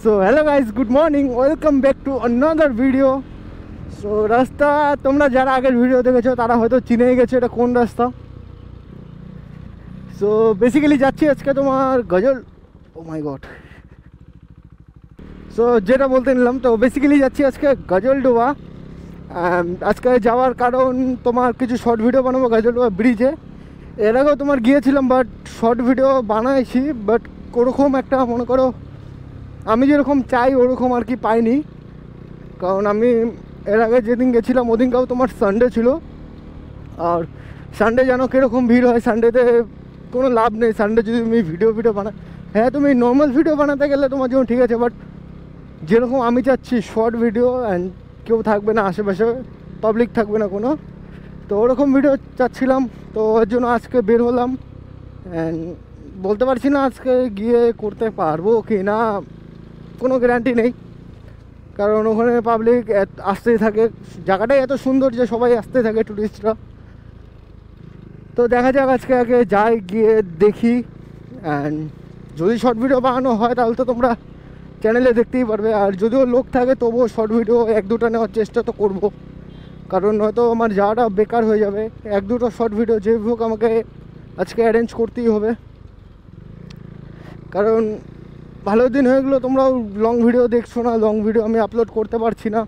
So hello guys, good morning, welcome back to another video. So রাস্তা তোমরা যারা আগের ভিডিও দেখেছো তারা হয়তো চিনেই গেছো এটা কোন রাস্তা। সো বেসিক্যালি যাচ্ছি আজকে তোমার গজল, ও মাই গড। সো যেটা বলতে নিলাম, তো বেসিক্যালি যাচ্ছি আজকে গজলডোবা। আজকে যাওয়ার কারণ তোমার কিছু শর্ট ভিডিও বানাবো গজলডোবা ব্রিজে। এর আগেও তোমার গিয়েছিলাম, বাট শর্ট ভিডিও বানাইছি, বাট ওরকম একটা মনে করো আমি যেরকম চাই ওরকম আর কি পাইনি। কারণ আমি এর আগে যেদিন গেছিলাম ওদিনকাও তোমার সানডে ছিল, আর সানডে জানো কীরকম ভিড় হয়। সানডেতে কোনো লাভ নেই। সানডে যদি তুমি ভিডিও বানাও, হ্যাঁ তুমি নর্মাল ভিডিও বানাতে গেলে তোমার জন্য ঠিক আছে, বাট যেরকম আমি চাচ্ছি শর্ট ভিডিও অ্যান্ড কেউ থাকবে না আশেপাশে, পাবলিক থাকবে না কোনো, তো ওরকম ভিডিও চাচ্ছিলাম। তো ওর জন্য আজকে বের হলাম। অ্যান্ড বলতে পারছি না আজকে গিয়ে করতে পারবো কি না, কোনো গ্যারান্টি নেই। কারণ ওখানে পাবলিক আসতেই থাকে, জায়গাটাই এত সুন্দর যে সবাই আসতে থাকে টুরিস্টরা। তো দেখা যাক আজকে আগে যাই, গিয়ে দেখি। অ্যান্ড যদি শর্ট ভিডিও বানানো হয় তাহলে তো তোমরা চ্যানেলে দেখতেই পারবে, আর যদিও লোক থাকে তবুও শর্ট ভিডিও এক দুটো নেওয়ার চেষ্টা তো করবো। কারণ হয়তো আমার যাওয়াটা বেকার হয়ে যাবে। এক দুটো শর্ট ভিডিও যে হোক আমাকে আজকে অ্যারেঞ্জ করতেই হবে। কারণ ভালো দিন হয়ে গেলো তোমরাও লং ভিডিও দেখছো না, লং ভিডিও আমি আপলোড করতে পারছি না।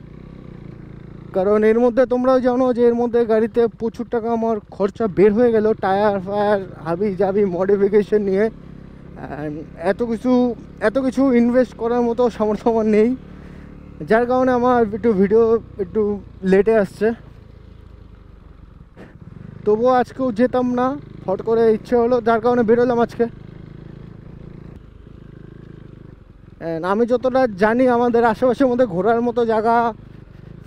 কারণ এর মধ্যে তোমরাও জানো যে এর মধ্যে গাড়িতে প্রচুর টাকা আমার খরচা বের হয়ে গেল, টায়ার ফায়ার হাবি জাবি মডিফিকেশন নিয়ে। এত কিছু ইনভেস্ট করার মতো সামর্থ্য আমার নেই, যার কারণে আমার ভিডিও একটু লেটে আসছে। তবুও আজকেও যেতাম না, ফট করে ইচ্ছে হলো, যার কারণে বেরোলাম আজকে। আমি যতটা জানি আমাদের আশেপাশের মধ্যে ঘোরার মতো জায়গা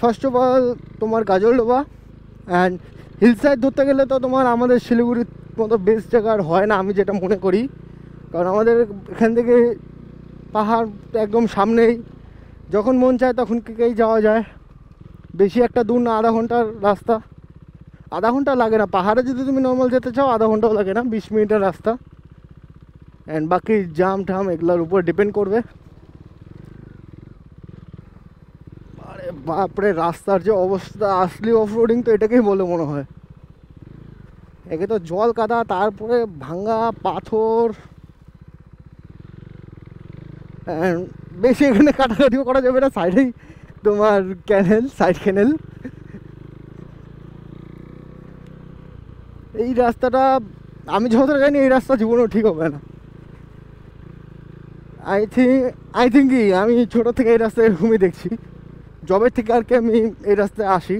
ফার্স্ট অফ অল তোমার গাজলডোবা। অ্যান্ড হিল সাইড ধরতে গেলে তো তোমার আমাদের শিলিগুড়ির মতো বেস্ট জায়গা আর হয় না, আমি যেটা মনে করি। কারণ আমাদের এখান থেকে পাহাড় একদম সামনেই, যখন মন চায় তখন কেই যাওয়া যায়। বেশি একটা দূর না, আধা ঘন্টার রাস্তা। আধা ঘন্টা লাগে না, পাহাড়ে যদি তুমি নর্মাল যেতে চাও আধা ঘন্টাও লাগে না, 20 মিনিটের রাস্তা। অ্যান্ড বাকি জাম ঠাম এগুলোর উপর ডিপেন্ড করবে। আরে বাপরে, রাস্তার যে অবস্থা, আসলি অফরোডিং তো এটাকেই বলে মনে হয়। একে তো জল কাদা, তারপরে ভাঙা পাথর। বেশি এখানে কাটাকাটিও করা যাবে না, সাইডেই তোমার ক্যানেল, সাইড ক্যানেল। এই রাস্তাটা আমি যতটা জানি এই রাস্তা জীবনেও ঠিক হবে না। আই থিঙ্ক কি আমি ছোটো থেকে এই রাস্তায় এরকমই দেখছি, জবের থেকে আর কি আমি এই রাস্তায় আসি।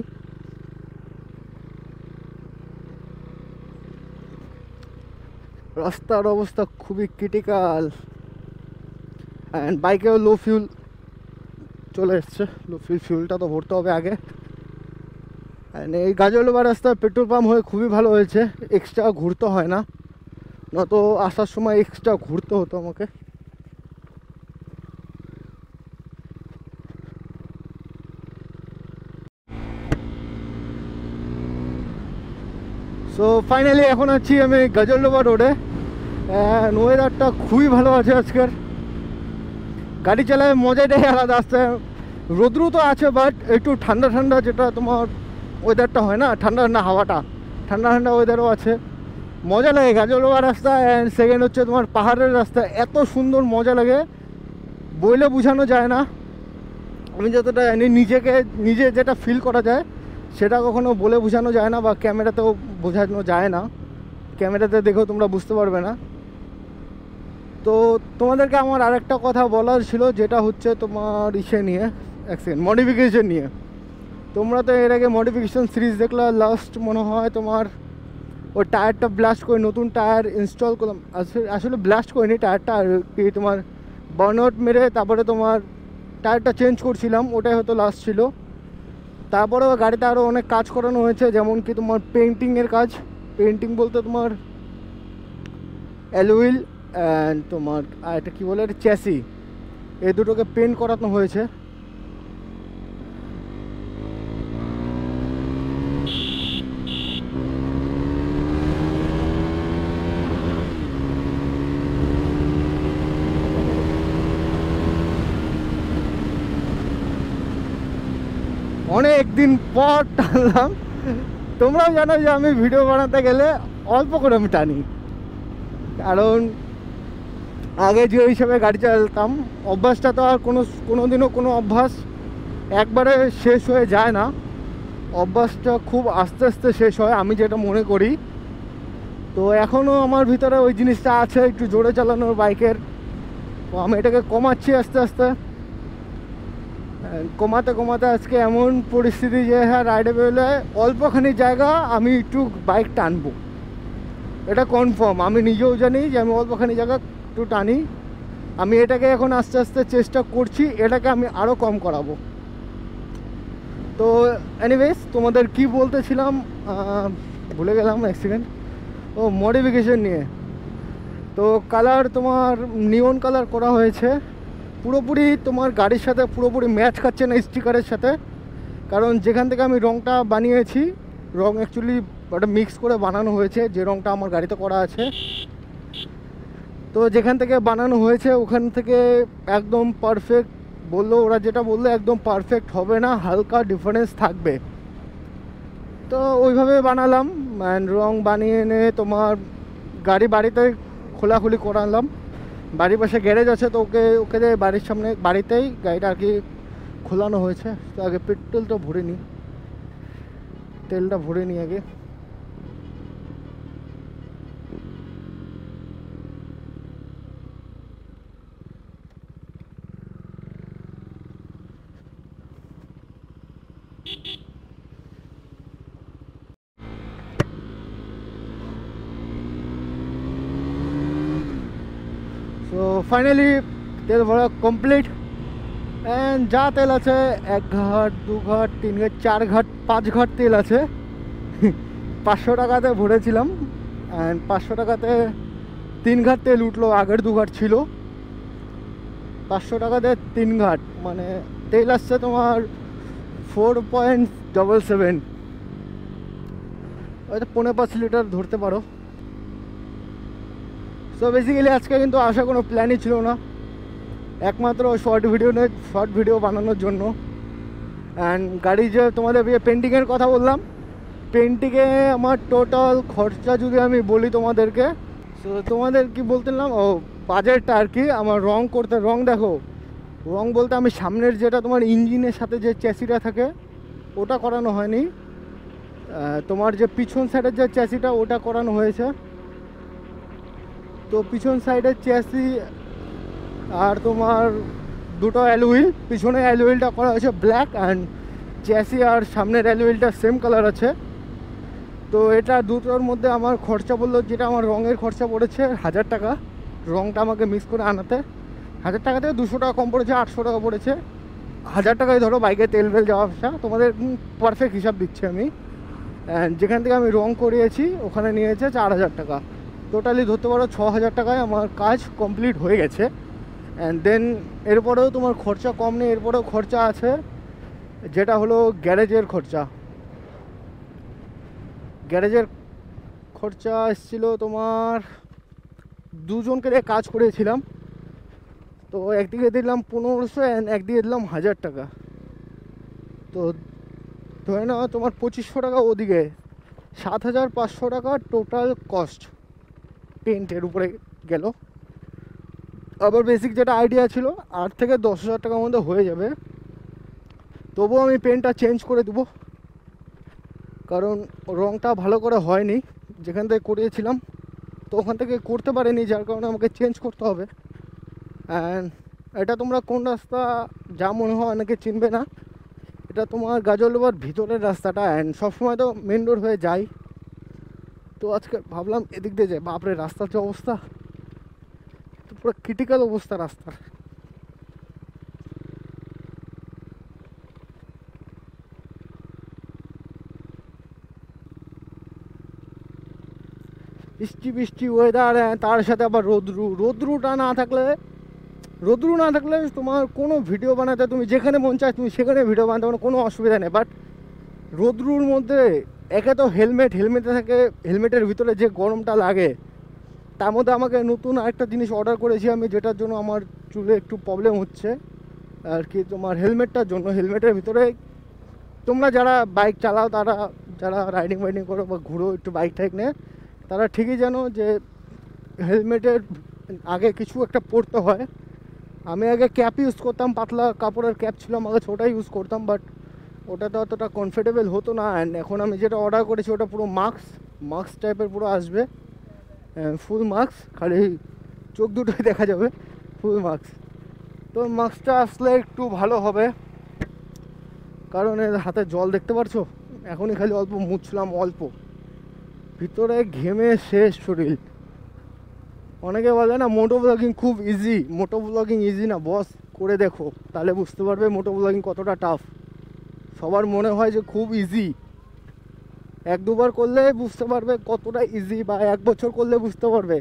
রাস্তার অবস্থা খুবই ক্রিটিক্যাল। অ্যান্ড বাইকেও লো ফিউল চলে এসছে, লো ফিউলটা তো ভরতে হবে আগে। অ্যান্ড এই গাজলডোবা রাস্তায় পেট্রোল পাম্প হয়ে খুবই ভালো হয়েছে, এক্সট্রা ঘুরতে হয় না, নয়তো আসার সময় এক্সট্রা ঘুরতে হতো আমাকে। সো ফাইনালি এখন আছি আমি গাজলডোবা রোডে। ওয়েদারটা খুবই ভালো আছে আজকের, গাড়ি চালায় মজাটাই আলাদা আসছে। রোদ্রু তো আছে, বাট একটু ঠান্ডা ঠান্ডা যেটা তোমার ওয়েদারটা হয় না, ঠান্ডা ঠান্ডা হাওয়াটা, ঠান্ডা ঠান্ডা ওয়েদারও আছে, মজা লাগে গাজলডোবা রাস্তা। অ্যান্ড সেকেন্ড হচ্ছে তোমার পাহাড়ের রাস্তা, এত সুন্দর মজা লাগে বইলে বোঝানো যায় না। আমি যতটা জানি নিজে যেটা ফিল করা যায় সেটা কখনো বলে বোঝানো যায় না, বা ক্যামেরাতেও বোঝানো যায় না, ক্যামেরাতে দেখেও তোমরা বুঝতে পারবে না। তো তোমাদেরকে আমার আরেকটা কথা বলার ছিল, যেটা হচ্ছে তোমার ইসে নিয়ে, মডিফিকেশন নিয়ে। তোমরা তো এর আগে মডিফিকেশন সিরিজ দেখলে, লাস্ট মনে হয় তোমার ওই টায়ারটা ব্লাস্ট করে নতুন টায়ার ইনস্টল করলাম। আসলে ব্লাস্ট করিনি টায়ারটা, আর কি তোমার বার্নআউট মেরে তারপরে তোমার টায়ারটা চেঞ্জ করছিলাম, ওটাই হয়তো লাস্ট ছিল। তারপরেও গাড়িতে আরও অনেক কাজ করানো হয়েছে, যেমন কি তোমার পেন্টিংয়ের কাজ। পেন্টিং বলতে তোমার অ্যালুইল অ্যান্ড তোমার আর এটা কী বলে, চ্যাসি, এই দুটোকে পেন্ট করানো হয়েছে। অনেক দিন পর টানলাম। তোমরাও জানো যে আমি ভিডিও বানাতে গেলে অল্প করে আমি টানি, কারণ আগে যে হিসাবে গাড়ি চালাতাম অভ্যাসটা তো আর কোনো দিনও কোনো অভ্যাস একবারে শেষ হয়ে যায় না, অভ্যাসটা খুব আস্তে আস্তে শেষ হয় আমি যেটা মনে করি। তো এখনও আমার ভিতরে ওই জিনিসটা আছে একটু জোরে চালানোর বাইকের, তো আমি এটাকে কমাচ্ছি আস্তে আস্তে। কমাতে কমাতে আজকে এমন পরিস্থিতি যে হ্যাঁ রাইডে বেরোলে অল্পখানি জায়গা আমি একটু বাইক টানবো, এটা কনফার্ম। আমি নিজেও জানি যে আমি অল্পখানি জায়গা একটু টানি। আমি এটাকে এখন আস্তে আস্তে চেষ্টা করছি এটাকে আমি আরও কম করাবো। তো এনিওয়েজ তোমাদের কি বলতেছিলাম ভুলে গেলাম এক সেকেন্ড। ও মডিফিকেশন নিয়ে। তো কালার তোমার নিয়ন কালার করা হয়েছে, পুরোপুরি তোমার গাড়ির সাথে পুরোপুরি ম্যাচ খাচ্ছে না স্টিকারের সাথে, কারণ যেখান থেকে আমি রঙটা বানিয়েছি রঙ অ্যাকচুয়ালি ওটা মিক্স করে বানানো হয়েছে, যে রঙটা আমার গাড়িতে করা আছে। তো যেখান থেকে বানানো হয়েছে ওখান থেকে একদম পারফেক্ট বললো, ওরা যেটা বললো একদম পারফেক্ট হবে না, হালকা ডিফারেন্স থাকবে। তো ওইভাবে বানালাম অ্যান্ড রং বানিয়ে এনে তোমার গাড়ি বাড়িতে খোলাখুলি করালাম। বাড়ির পাশে গ্যারেজ আছে, তো ওকে বাড়ির সামনে বাড়িতেই গাড়িটা আর কি খোলানো হয়েছে। তো আগে পেট্রোলটা ভরে নিই, তেলটা ভরে নিই আগে। তো ফাইনালি তেল ভরা কমপ্লিট অ্যান্ড যা তেল আছে 1 ঘাট 2 ঘাট 3 ঘাট 4 ঘাট 5 ঘাট তেল আছে। 500 টাকাতে ভরেছিলাম অ্যান্ড 500 টাকাতে 3 ঘাট তেল উঠলো, আগের 2 ঘাট ছিল। 500 টাকাতে 3 ঘাট মানে তেল আসছে তোমার 4.77, হয়তো 4.5 লিটার ধরতে পারো। সো বেসিক্যালি আজকে কিন্তু আসার কোনো প্ল্যানই ছিল না, একমাত্র শর্ট ভিডিও বানানোর জন্য। অ্যান্ড গাড়ি যে তোমাদের পেন্টিংয়ের কথা বললাম, পেন্টিংয়ে আমার টোটাল খরচা যদি আমি বলি তোমাদেরকে, সো তোমাদের কি বলতেলাম ও বাজেটটা আর কি। আমার রং করতে, রং দেখো, রং বলতে আমি সামনের যেটা তোমার ইঞ্জিনের সাথে যে চ্যাসিটা থাকে ওটা করানো হয়নি, তোমার যে পিছন সাইডের যে চ্যাসিটা ওটা করানো হয়েছে। তো পিছন সাইডের চ্যাসি আর তোমার দুটো অ্যালুইল, পিছনে অ্যালুইলটা করা হয়েছে ব্ল্যাক অ্যান্ড চ্যাসি আর সামনের অ্যালুইলটা সেম কালার আছে। তো এটা দুটোর মধ্যে আমার খরচা বললো, যেটা আমার রঙের খরচা পড়েছে 1000 টাকা, রঙটা আমাকে মিক্স করে আনাতে 1000 টাকা থেকে 200 টাকা কম পড়েছে, 800 টাকা পড়েছে। 1000 টাকায় ধরো বাইকে তেল বেল যাওয়া আসা, তোমাদের পারফেক্ট হিসাব দিচ্ছি আমি। অ্যান্ড যেখান থেকে আমি রং করিয়েছি ওখানে নিয়েছে 4000 টাকা, টোটালি ধরতে পারো 6000 টাকায় আমার কাজ কমপ্লিট হয়ে গেছে। অ্যান্ড দেন এরপরেও তোমার খরচা কম নেই, এরপরেও খরচা আছে, যেটা হলো গ্যারেজের খরচা। গ্যারেজের খরচা এসেছিলো তোমার, দুজনকে দিয়ে কাজ করেছিলাম, তো একদিকে দিলাম 1500 অ্যান্ড একদিকে দিলাম 1000 টাকা। তো ধরে নাও তোমার 2500 টাকা, ওদিকে 7500 টাকা টোটাল কস্ট পেন্টের উপরে গেল। আবার বেসিক যেটা আইডিয়া ছিল 8 থেকে 10,000 টাকার মধ্যে হয়ে যাবে, তবুও আমি পেন্টটা চেঞ্জ করে দেবো, কারণ রঙটা ভালো করে হয়নি যেখান থেকে করিয়েছিলাম, তো ওখান থেকে করতে পারিনি, যার কারণে আমাকে চেঞ্জ করতে হবে। অ্যান্ড এটা তোমরা কোন রাস্তা যা মনে হয় অনেকে চিনবে না, এটা তোমার গাজলডোবার ভিতরের রাস্তাটা, অ্যান্ড সবসময় তো মেন রোড হয়ে যাই। তো আজকে ভাবলাম এদিক দিয়ে যাই, বাপরে রাস্তার যে অবস্থা, তো পুরো ক্রিটিক্যাল অবস্থা রাস্তার। বৃষ্টি বৃষ্টি ওয়েদার, তার সাথে আবার রোদ্রুটা না থাকলে, রোদ্রু না থাকলে তোমার কোনো ভিডিও বানাতে, তুমি যেখানে মন চায় তুমি সেখানে ভিডিও বানাতে পারো, কোনো অসুবিধা নেই। বাট রোদ্রুর মধ্যে একে তো হেলমেটে থাকে, হেলমেটের ভিতরে যে গরমটা লাগে, তার মধ্যে আমাকে নতুন আরেকটা জিনিস অর্ডার করেছি আমি, যেটার জন্য আমার চুলে একটু প্রবলেম হচ্ছে আর কি, তোমার হেলমেটটার জন্য। হেলমেটের ভিতরে তোমরা যারা বাইক চালাও, তারা যারা রাইডিং ফাইডিং করো বা ঘুরো একটু বাইক টাইক নিয়ে, তারা ঠিকই জানো যে হেলমেটের আগে কিছু একটা পরতে হয়। আমি আগে ক্যাপ ইউজ করতাম, পাতলা কাপড়ের ক্যাপ ছিল আমাকে, ওটাই ইউজ করতাম, বাট ওটাতে অতটা কমফোর্টেবল হতো না। অ্যান্ড এখন আমি যেটা অর্ডার করেছি ওটা পুরো মাস্ক টাইপের পুরো আসবে, ফুল মাস্ক, খালি চোখ দুটোই দেখা যাবে, ফুল মাস্ক। তো মাস্কটা আসলে একটু ভালো হবে, কারণ এর হাতে জল দেখতে পারছো, এখনই খালি অল্প মুছলাম, অল্প, ভিতরে ঘেমে শেষ শরীর। অনেকে বলে না মোটো ব্লগিং খুব ইজি, মোটো ব্লগিং ইজি না বস, করে দেখো তাহলে বুঝতে পারবে মোটো ব্লগিং কতটা টাফ। সবার মনে হয় যে খুব ইজি, এক দুবার করলে বুঝতে পারবে কতটা ইজি, বা এক বছর করলে বুঝতে পারবে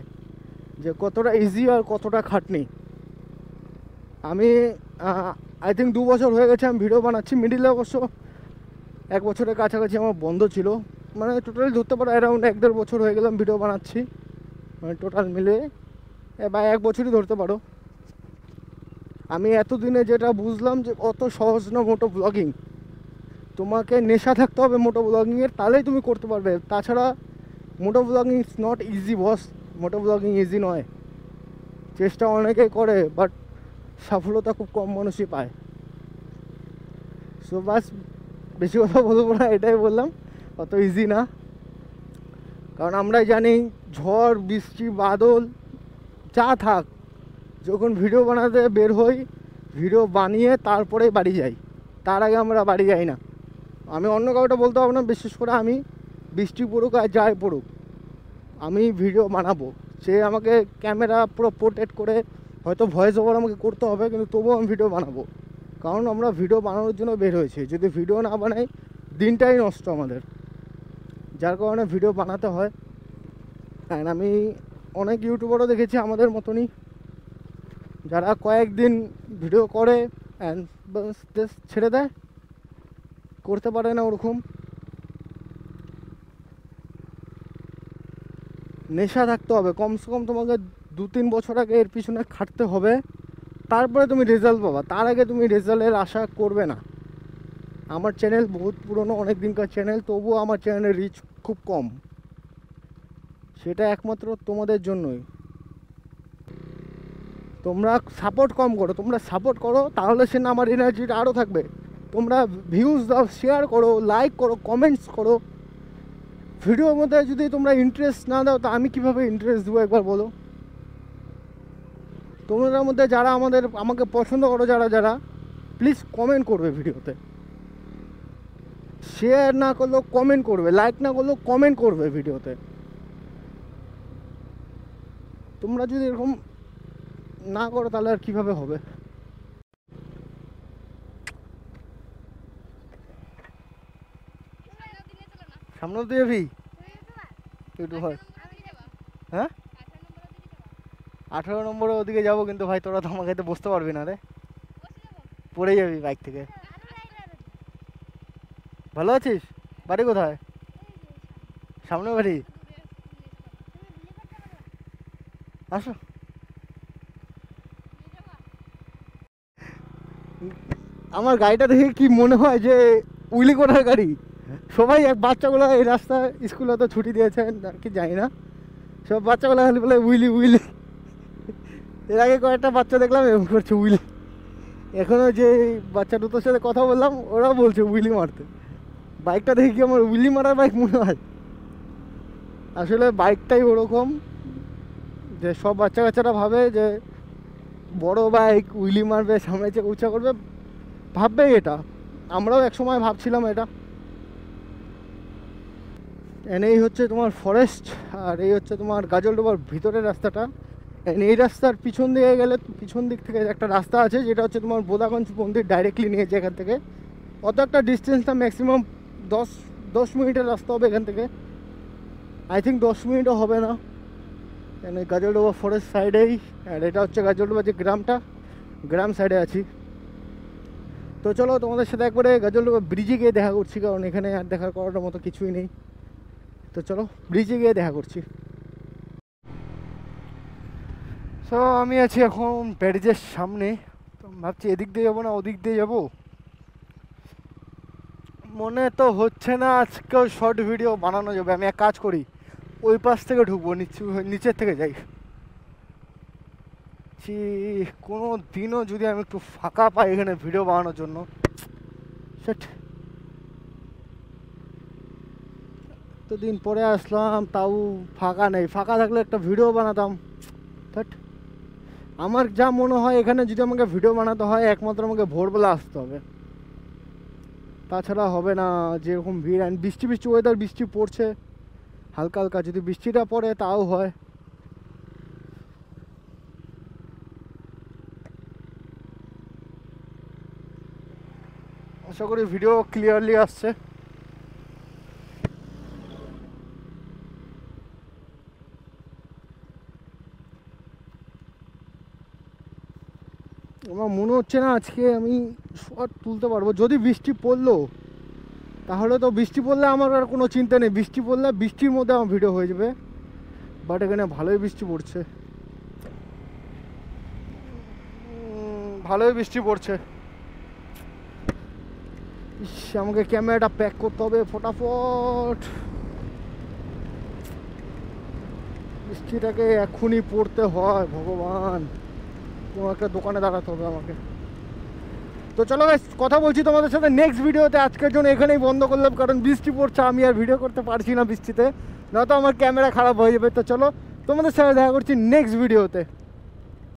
যে কতটা ইজি আর কতটা খাটনি। আমি আই থিঙ্ক 2 বছর হয়ে গেছে আমি ভিডিও বানাচ্ছি, মিডিলে অবশ্য 1 বছরের কাছাকাছি আমার বন্ধ ছিল, মানে টোটালি ধরতে পারো অ্যারাউন্ড 1-1.5 বছর হয়ে গেলাম ভিডিও বানাচ্ছি, মানে টোটাল মিলে বা 1 বছরই ধরতে পারো। আমি এতদিনে যেটা বুঝলাম যে অত সহজ না মোটো ব্লগিং, তোমাকে নেশা থাকতে হবে মোটো ব্লগিংয়ের, তাহলেই তুমি করতে পারবে, তাছাড়া moto blogging is not easy boss, moto blogging easy নয়। চেষ্টা অনেকেই করে, বাট সফলতা খুব কম মানুষই পায়। সো বাস, বেশি কথা বলবো না, এটাই বললাম, অত ইজি না। কারণ আমরাই জানি ঝড় বৃষ্টি বাদল যা থাক, যখন ভিডিও বানাতে বের হই, ভিডিও বানিয়ে তারপরে বাড়ি যাই, তার আগে আমরা বাড়ি যাই না। আমি অন্য কাউটা বলতে পারবো না, বিশেষ করে আমি, বৃষ্টি পড়ুক আর যাই পড়ুক, আমি ভিডিও বানাবো। সে আমাকে ক্যামেরা পুরো প্রোটেক্ট করে, হয়তো ভয়েস ওভার আমাকে করতে হবে, কিন্তু তবুও আমি ভিডিও বানাবো, কারণ আমরা ভিডিও বানানোর জন্য বের হয়েছি। যদি ভিডিও না বানাই দিনটাই নষ্ট আমাদের, যার কারণে ভিডিও বানাতে হয়। অ্যান্ড আমি অনেক ইউটিউবারও দেখেছি আমাদের মতনই, যারা কয়েকদিন ভিডিও করে অ্যান্ড ছেড়ে দেয়, করতে পারে না ওরকম। নেশা থাকতে হবে, কমসে কম তোমাকে 2-3 বছর আগে এর পিছনে খাটতে হবে, তারপরে তুমি রেজাল্ট পাবা, তার আগে তুমি রেজাল্টের আশা করবে না। আমার চ্যানেল বহুত পুরনো, অনেক দিনকার চ্যানেল, তবুও আমার চ্যানেলের রিচ খুব কম, সেটা একমাত্র তোমাদের জন্যই। তোমরা সাপোর্ট কম করো, তোমরা সাপোর্ট করো, তাহলে সে না আমার এনার্জিটা আরও থাকবে। তোমরা ভিউজ দাও, শেয়ার করো, লাইক করো, কমেন্টস করো, ভিডিওর মধ্যে যদি তোমরা ইন্টারেস্ট না দাও, তা আমি কীভাবে ইন্টারেস্ট দেবো একবার বলো। তোমাদের মধ্যে যারা আমাকে পছন্দ করো, যারা প্লিজ কমেন্ট করবে ভিডিওতে, শেয়ার না করলেও কমেন্ট করবে, লাইক না করলেও কমেন্ট করবে ভিডিওতে। তোমরা যদি এরকম না করো তাহলে আর কীভাবে হবে। সামনে দিয়ে যাবি একটু হয়, হ্যাঁ 18 নম্বরে ওদিকে যাবো, কিন্তু ভাই তোরা তো আমাকে বসতে পারবি না রে, পড়ে যাবি বাইক থেকে। ভালো আছিস? বাড়ি কোথায়? সামনে বাড়ি, আসো। আমার গাড়িটা দেখে কি মনে হয় যে উইলি করার গাড়ি। সবাই এক বাচ্চাগুলো এই রাস্তা, স্কুলে তো ছুটি দিয়েছেন আর কি জানি না, সব বাচ্চাগুলো খালি বলে উইলি উইলি। এর আগে কয়েকটা বাচ্চা দেখলাম এরকম করছে উইলি, এখনও যে বাচ্চা দুটোর সাথে কথা বললাম ওরাও বলছে উইলি মারতে। বাইকটা দেখে কি আমার উইলি মারার বাইক মনে হয়? আসলে বাইকটাই ওরকম যে সব বাচ্চা কাচ্চারা ভাবে যে বড় বাইক উইলি মারবে, সামনে চেয়ে উঁচা করবে, ভাববে এটা। আমরাও এক সময় ভাবছিলাম এটা। এই হচ্ছে তোমার ফরেস্ট, আর এই হচ্ছে তোমার গাজলডোবার ভিতরের রাস্তাটা। এই রাস্তার পিছন দিকে গেলে, পিছন দিক থেকে একটা রাস্তা আছে যেটা হচ্ছে তোমার বোদাগঞ্জ মন্দির ডাইরেক্টলি নিয়েছে এখান থেকে। অত একটা ডিস্টেন্সটা ম্যাক্সিমাম 10 মিনিটের রাস্তা হবে এখান থেকে, আই থিঙ্ক 10 মিনিটও হবে না। গাজলডোবা ফরেস্ট সাইডেই, আর এটা হচ্ছে গাজলডোবা যে গ্রামটা, গ্রাম সাইডে আছি। তো চলো তোমাদের সাথে একবারে গাজলডোবা ব্রিজে গিয়ে দেখা করছি, কারণ এখানে আর দেখা করার মতো কিছুই নেই। তো চলো ব্রিজে গিয়ে দেখা করছি। সো আমি আছি এখন ব্যারিজের সামনে, তো ভাবছি এদিক দিয়ে যাবো না ওদিক দিয়ে যাবো। মনে তো হচ্ছে না আজকেও শর্ট ভিডিও বানানো যাবে। আমি এক কাজ করি, ওই পাশ থেকে ঢুকবো, নিচের থেকে যাই। কোনো দিনও যদি আমি একটু ফাঁকা পাই এখানে ভিডিও বানানোর জন্য, সেট এতদিন পরে আসলাম তাও ফাঁকা নেই। ফাঁকা থাকলে একটা ভিডিও বানাতাম। বাট আমার যা মনে হয় এখানে যদি আমাকে ভিডিও বানাতে হয় একমাত্র আমাকে ভোরবেলা আসতে হবে, তাছাড়া হবে না। যেরকম ভিড়, অ্যান্ড বৃষ্টি বৃষ্টি ওয়েদার, বৃষ্টি পড়ছে হালকা হালকা, যদি বৃষ্টিটা পড়ে তাও হয়। আশা করি ভিডিও ক্লিয়ারলি আসছে। আমার মনে হচ্ছে না আজকে আমি শর্ট তুলতে পারবো। যদি বৃষ্টি পড়লো তাহলে তো, বৃষ্টি পড়লে আমার আর কোনো চিন্তা নেই, বৃষ্টি পড়লে বৃষ্টির মধ্যে আমার ভিডিও হয়ে যাবে। বাট এখানে ভালোই বৃষ্টি পড়ছে, ভালোই বৃষ্টি পড়ছে। ইস, আমাকে ক্যামেরাটা প্যাক করতে হবে ফটাফট। বৃষ্টিটাকে এখনই পড়তে হয়, ভগবান, কোনো একটা দোকানে দাঁড়াতে হবে আমাকে। তো চলো গাইস, কথা বলছি তোমাদের সাথে নেক্সট ভিডিওতে। আজকের জন্য এখানেই বন্ধ করলাম, কারণ বৃষ্টি পড়ছে, আমি আর ভিডিও করতে পারছি না বৃষ্টিতে, নয়তো আমার ক্যামেরা খারাপ হয়ে যাবে। তো চলো, তোমাদের সাথে দেখা করছি নেক্সট ভিডিওতে।